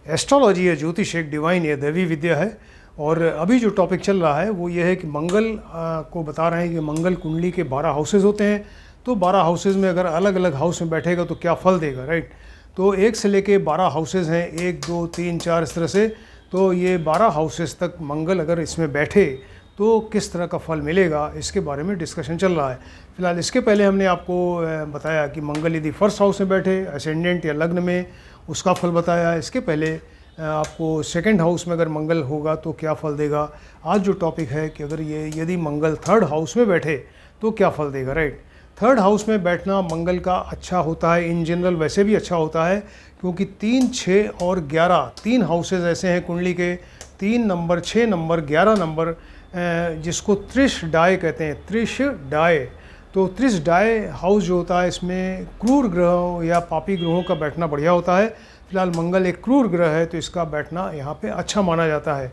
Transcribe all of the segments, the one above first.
Astrology है, ज्योतिष एक डिवाइन है, दैवी विद्या है। और अभी जो टॉपिक चल रहा है वो ये है कि मंगल को बता रहे हैं कि मंगल कुंडली के 12 हाउसेज होते हैं। तो 12 हाउसेज में अगर अलग अलग हाउस में बैठेगा तो क्या फल देगा, राइट। तो 1 से लेके 12 हाउसेज हैं, 1 2 3 4 इस तरह से। तो ये 12 हाउसेज तक मंगल अगर इसमें बैठे तो किस तरह का फल मिलेगा, इसके बारे में डिस्कशन चल रहा है। फिलहाल इसके पहले हमने आपको बताया कि मंगल यदि फर्स्ट हाउस में बैठे असेंडेंट या लग्न में, उसका फल बताया। इसके पहले आपको सेकंड हाउस में अगर मंगल होगा तो क्या फल देगा। आज जो टॉपिक है कि अगर ये यदि मंगल थर्ड हाउस में बैठे तो क्या फल देगा, राइट। थर्ड हाउस में बैठना मंगल का अच्छा होता है, इन जनरल वैसे भी अच्छा होता है, क्योंकि 3, 6 और 11 3 हाउसेज ऐसे हैं कुंडली के, 3 नंबर, 6 नंबर, 11 नंबर, जिसको त्रिश डाय कहते हैं, त्रिश डाय। तो त्रिश डाय हाउस जो होता है इसमें क्रूर ग्रहों या पापी ग्रहों का बैठना बढ़िया होता है। फिलहाल मंगल एक क्रूर ग्रह है तो इसका बैठना यहाँ पे अच्छा माना जाता है।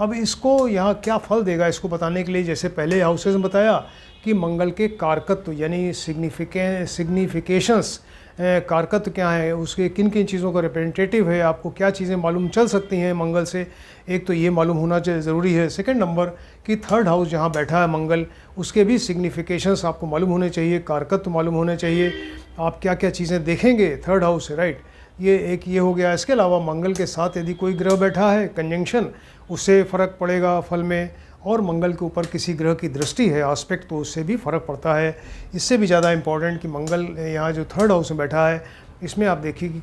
अब इसको यहाँ क्या फल देगा, इसको बताने के लिए जैसे पहले हाउसेज में बताया कि मंगल के कारकत्व यानी सिग्निफिकेशंस, कारकत्व क्या है, उसके किन किन चीज़ों का रिप्रेजेंटेटिव है, आपको क्या चीज़ें मालूम चल सकती हैं मंगल से, एक तो ये मालूम होना ज़रूरी है। सेकंड नंबर कि थर्ड हाउस जहाँ बैठा है मंगल, उसके भी सिग्निफिकेशंस आपको मालूम होने चाहिए, कारकत्व मालूम होने चाहिए, आप क्या क्या चीज़ें देखेंगे थर्ड हाउस से, राइट। ये हो गया। इसके अलावा मंगल के साथ यदि कोई ग्रह बैठा है कंजंक्शन, उससे फ़र्क पड़ेगा फल में। और मंगल के ऊपर किसी ग्रह की दृष्टि है, एस्पेक्ट, तो उससे भी फ़र्क पड़ता है। इससे भी ज़्यादा इम्पॉर्टेंट कि मंगल यहाँ जो थर्ड हाउस में बैठा है, इसमें आप देखिए कि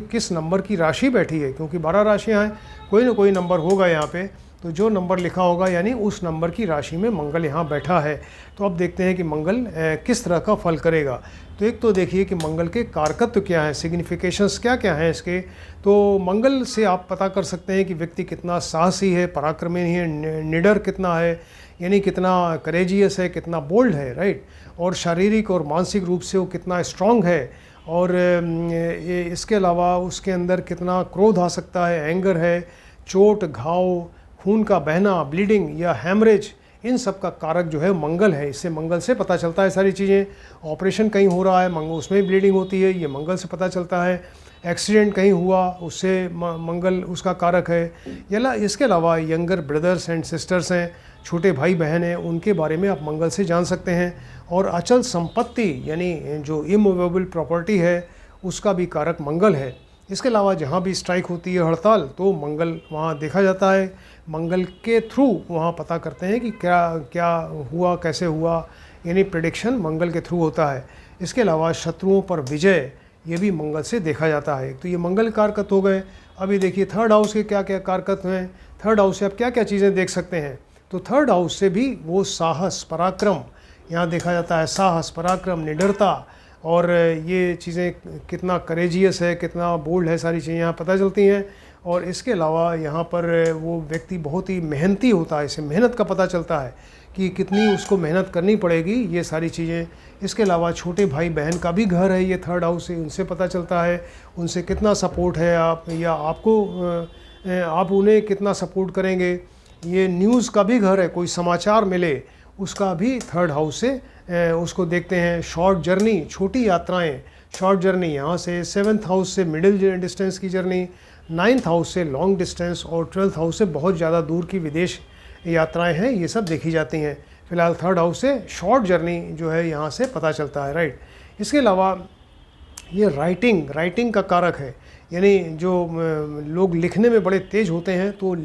किस नंबर की राशि बैठी है, क्योंकि 12 राशियाँ हैं, कोई ना कोई नंबर होगा यहाँ पे। तो जो नंबर लिखा होगा यानी उस नंबर की राशि में मंगल यहाँ बैठा है। तो अब देखते हैं कि मंगल किस तरह का फल करेगा। तो एक तो देखिए कि मंगल के कारकत्व क्या है, सिग्निफिकेशंस क्या क्या हैं इसके। तो मंगल से आप पता कर सकते हैं कि व्यक्ति कितना साहसी है, पराक्रमी है, निडर कितना है, यानी कितना करेजियस है, कितना बोल्ड है, राइट। और शारीरिक और मानसिक रूप से वो कितना स्ट्रांग है। और इसके अलावा उसके अंदर कितना क्रोध आ सकता है, एंगर है, चोट, घाव, खून का बहना, ब्लीडिंग या हैमरेज, इन सब का कारक जो है मंगल है। इससे मंगल से पता चलता है सारी चीज़ें। ऑपरेशन कहीं हो रहा है, मंगल उसमें ब्लीडिंग होती है, ये मंगल से पता चलता है। एक्सीडेंट कहीं हुआ, उससे मंगल उसका कारक है। या इसके अलावा यंगर ब्रदर्स एंड सिस्टर्स हैं, छोटे भाई बहन हैं, उनके बारे में आप मंगल से जान सकते हैं। और अचल संपत्ति यानी जो इमूवेबल प्रॉपर्टी है, उसका भी कारक मंगल है। इसके अलावा जहाँ भी स्ट्राइक होती है, हड़ताल, तो मंगल वहाँ देखा जाता है। मंगल के थ्रू वहाँ पता करते हैं कि क्या क्या हुआ, कैसे हुआ, यानी प्रेडिक्शन मंगल के थ्रू होता है। इसके अलावा शत्रुओं पर विजय, ये भी मंगल से देखा जाता है। तो ये मंगल कारकत्व हो गए। अभी देखिए थर्ड हाउस के क्या क्या कारकत्व हैं, थर्ड हाउस से आप क्या क्या चीज़ें देख सकते हैं। तो थर्ड हाउस से भी वो साहस, पराक्रम यहाँ देखा जाता है, साहस, पराक्रम, निडरता, और ये चीज़ें कितना करेजियस है, कितना बोल्ड है, सारी चीज़ें यहाँ पता चलती हैं। और इसके अलावा यहाँ पर वो व्यक्ति बहुत ही मेहनती होता है, इससे मेहनत का पता चलता है कि कितनी उसको मेहनत करनी पड़ेगी, ये सारी चीज़ें। इसके अलावा छोटे भाई बहन का भी घर है ये थर्ड हाउस से, उनसे पता चलता है उनसे कितना सपोर्ट है आप, या आप उन्हें कितना सपोर्ट करेंगे। ये न्यूज़ का भी घर है, कोई समाचार मिले उसका भी थर्ड हाउस से उसको देखते हैं। शॉर्ट जर्नी, छोटी यात्राएं, शॉर्ट जर्नी यहाँ से, 7th हाउस से मिडिल डिस्टेंस की जर्नी, 9th हाउस से लॉन्ग डिस्टेंस, और 12th हाउस से बहुत ज़्यादा दूर की विदेश यात्राएं हैं, ये सब देखी जाती हैं। फिलहाल थर्ड हाउस से शॉर्ट जर्नी जो है यहाँ से पता चलता है, राइट। इसके अलावा ये राइटिंग का कारक है, यानी जो लोग लिखने में बड़े तेज़ होते हैं तो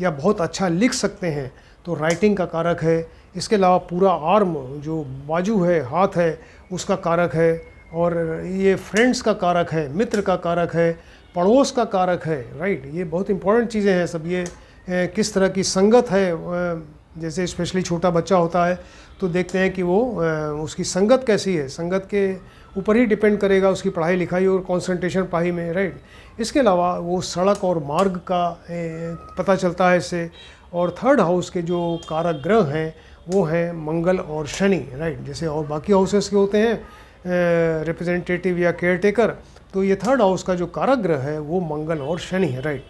या बहुत अच्छा लिख सकते हैं, तो राइटिंग का कारक है। इसके अलावा पूरा आर्म, जो बाजू है, हाथ है, उसका कारक है। और ये फ्रेंड्स का कारक है, मित्र का कारक है, पड़ोस का कारक है, राइट। ये बहुत इंपॉर्टेंट चीज़ें हैं सब। ये किस तरह की संगत है, जैसे स्पेशली छोटा बच्चा होता है तो देखते हैं कि वो उसकी संगत कैसी है, संगत के ऊपर ही डिपेंड करेगा उसकी पढ़ाई लिखाई और कंसंट्रेशन पढ़ाई में, राइट। इसके अलावा वो सड़क और मार्ग का पता चलता है इससे। और थर्ड हाउस के जो कारक ग्रह हैं वो हैं मंगल और शनि, राइट। जैसे और बाकी हाउसेस के होते हैं रिप्रेजेंटेटिव या केयरटेकर, तो ये थर्ड हाउस का जो कारक ग्रह है वो मंगल और शनि है, राइट।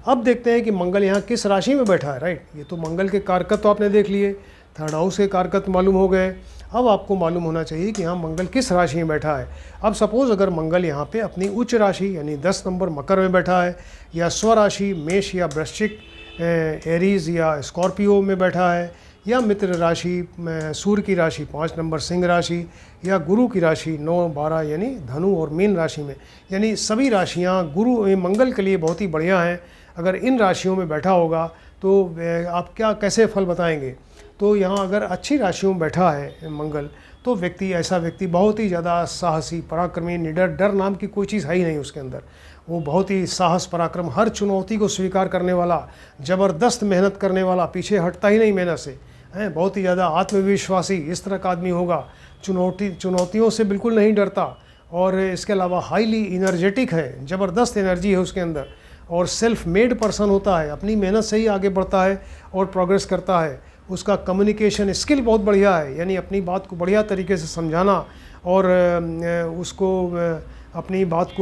अब देखते हैं कि मंगल यहाँ किस राशि में बैठा है, राइट। ये तो मंगल के कारकत्व तो आपने देख लिए, थर्ड हाउस के कारकत्व मालूम हो गए। अब आपको मालूम होना चाहिए कि हाँ मंगल किस राशि में बैठा है। अब सपोज़ अगर मंगल यहाँ पे अपनी उच्च राशि यानी 10 नंबर मकर में बैठा है, या स्वराशि मेष या वृश्चिक, एरीज या स्कॉर्पियो में बैठा है, या मित्र राशि सूर्य की राशि 5 नंबर सिंह राशि, या गुरु की राशि 9, 12 यानी धनु और मीन राशि में, यानी सभी राशियाँ गुरु मंगल के लिए बहुत ही बढ़िया हैं। अगर इन राशियों में बैठा होगा तो आप क्या कैसे फल बताएंगे। तो यहाँ अगर अच्छी राशियों में बैठा है मंगल, तो ऐसा व्यक्ति बहुत ही ज़्यादा साहसी, पराक्रमी, निडर, डर नाम की कोई चीज़ है ही नहीं उसके अंदर। वो बहुत ही साहस, पराक्रम, हर चुनौती को स्वीकार करने वाला, ज़बरदस्त मेहनत करने वाला, पीछे हटता ही नहीं मेहनत से, हैं, बहुत ही ज़्यादा आत्मविश्वासी इस तरह का आदमी होगा। चुनौतियों से बिल्कुल नहीं डरता, और इसके अलावा हाईली इनर्जेटिक है, ज़बरदस्त एनर्जी है उसके अंदर, और सेल्फ मेड पर्सन होता है, अपनी मेहनत से ही आगे बढ़ता है और प्रोग्रेस करता है। उसका कम्युनिकेशन स्किल बहुत बढ़िया है, यानी अपनी बात को बढ़िया तरीके से समझाना और उसको अपनी बात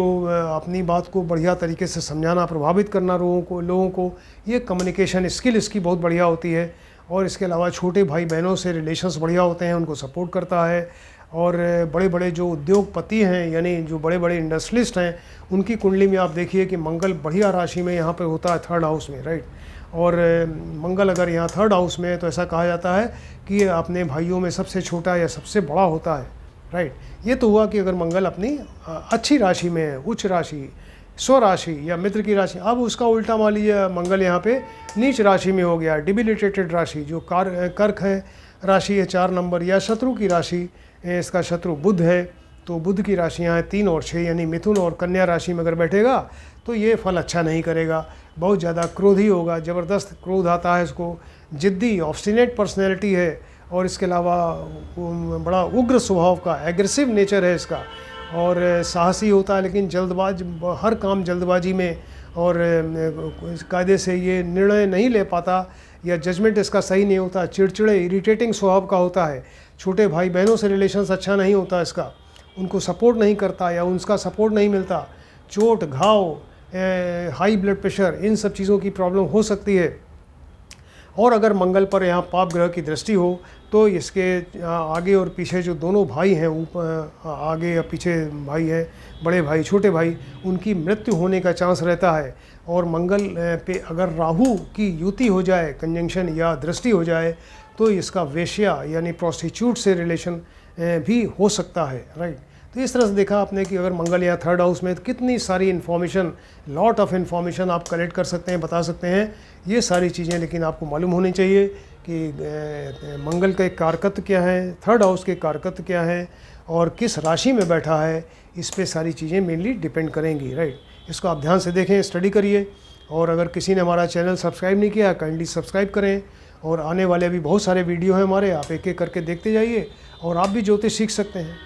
को बढ़िया तरीके से समझाना, प्रभावित करना लोगों को ये कम्युनिकेशन स्किल इसकी बहुत बढ़िया होती है। और इसके अलावा छोटे भाई बहनों से रिलेशंस बढ़िया होते हैं, उनको सपोर्ट करता है। और बड़े बड़े जो उद्योगपति हैं, यानी जो बड़े बड़े इंडस्ट्रियलिस्ट हैं, उनकी कुंडली में आप देखिए कि मंगल बढ़िया राशि में यहाँ पे होता है, 3rd हाउस में, राइट। और मंगल अगर यहाँ 3rd हाउस में है तो ऐसा कहा जाता है कि ये अपने भाइयों में सबसे छोटा या सबसे बड़ा होता है, राइट। ये तो हुआ कि अगर मंगल अपनी अच्छी राशि में है, उच्च राशि, स्वराशि या मित्र की राशि। अब उसका उल्टा मान लीजिए मंगल यहाँ पे नीच राशि में हो गया, डिबिलिटेटेड राशि, जो कर्क है राशि है 4 नंबर, या शत्रु की राशि, इसका शत्रु बुध है, तो बुध की राशियाँ हैं 3 और 6, यानी मिथुन और कन्या राशि में अगर बैठेगा तो ये फल अच्छा नहीं करेगा। बहुत ज़्यादा क्रोधी होगा, ज़बरदस्त क्रोध आता है इसको, जिद्दी, ऑब्स्टिनेट पर्सनैलिटी है, और इसके अलावा बड़ा उग्र स्वभाव का, एग्रेसिव नेचर है इसका, और साहसी होता है, लेकिन हर काम जल्दबाजी में और कायदे से ये निर्णय नहीं ले पाता, या जजमेंट इसका सही नहीं होता, चिड़चिड़े, इरिटेटिंग स्वभाव का होता है। छोटे भाई बहनों से रिलेशंस अच्छा नहीं होता इसका, उनको सपोर्ट नहीं करता या उनका सपोर्ट नहीं मिलता। चोट, घाव, हाई ब्लड प्रेशर, इन सब चीज़ों की प्रॉब्लम हो सकती है। और अगर मंगल पर यहाँ पाप ग्रह की दृष्टि हो तो इसके आगे और पीछे जो दोनों भाई हैं, ऊपर आगे या पीछे भाई हैं, बड़े भाई, छोटे भाई, उनकी मृत्यु होने का चांस रहता है। और मंगल पे अगर राहु की युति हो जाए, कंजंक्शन या दृष्टि हो जाए, तो इसका वेश्या यानी प्रोस्टिट्यूट से रिलेशन भी हो सकता है, राइट। तो इस तरह से देखा आपने कि अगर मंगल या 3rd हाउस में, तो कितनी सारी इन्फॉर्मेशन, लॉट ऑफ इन्फॉर्मेशन आप कलेक्ट कर सकते हैं, बता सकते हैं ये सारी चीज़ें। लेकिन आपको मालूम होनी चाहिए कि मंगल के कारकत्व क्या है, 3rd हाउस के कारकत्व क्या है, और किस राशि में बैठा है, इस पे सारी चीज़ें मेनली डिपेंड करेंगी, राइट। इसको आप ध्यान से देखें, स्टडी करिए। और अगर किसी ने हमारा चैनल सब्सक्राइब नहीं किया, काइंडली सब्सक्राइब करें। और आने वाले भी बहुत सारे वीडियो हैं हमारे, आप एक एक करके देखते जाइए और आप भी ज्योतिष सीख सकते हैं।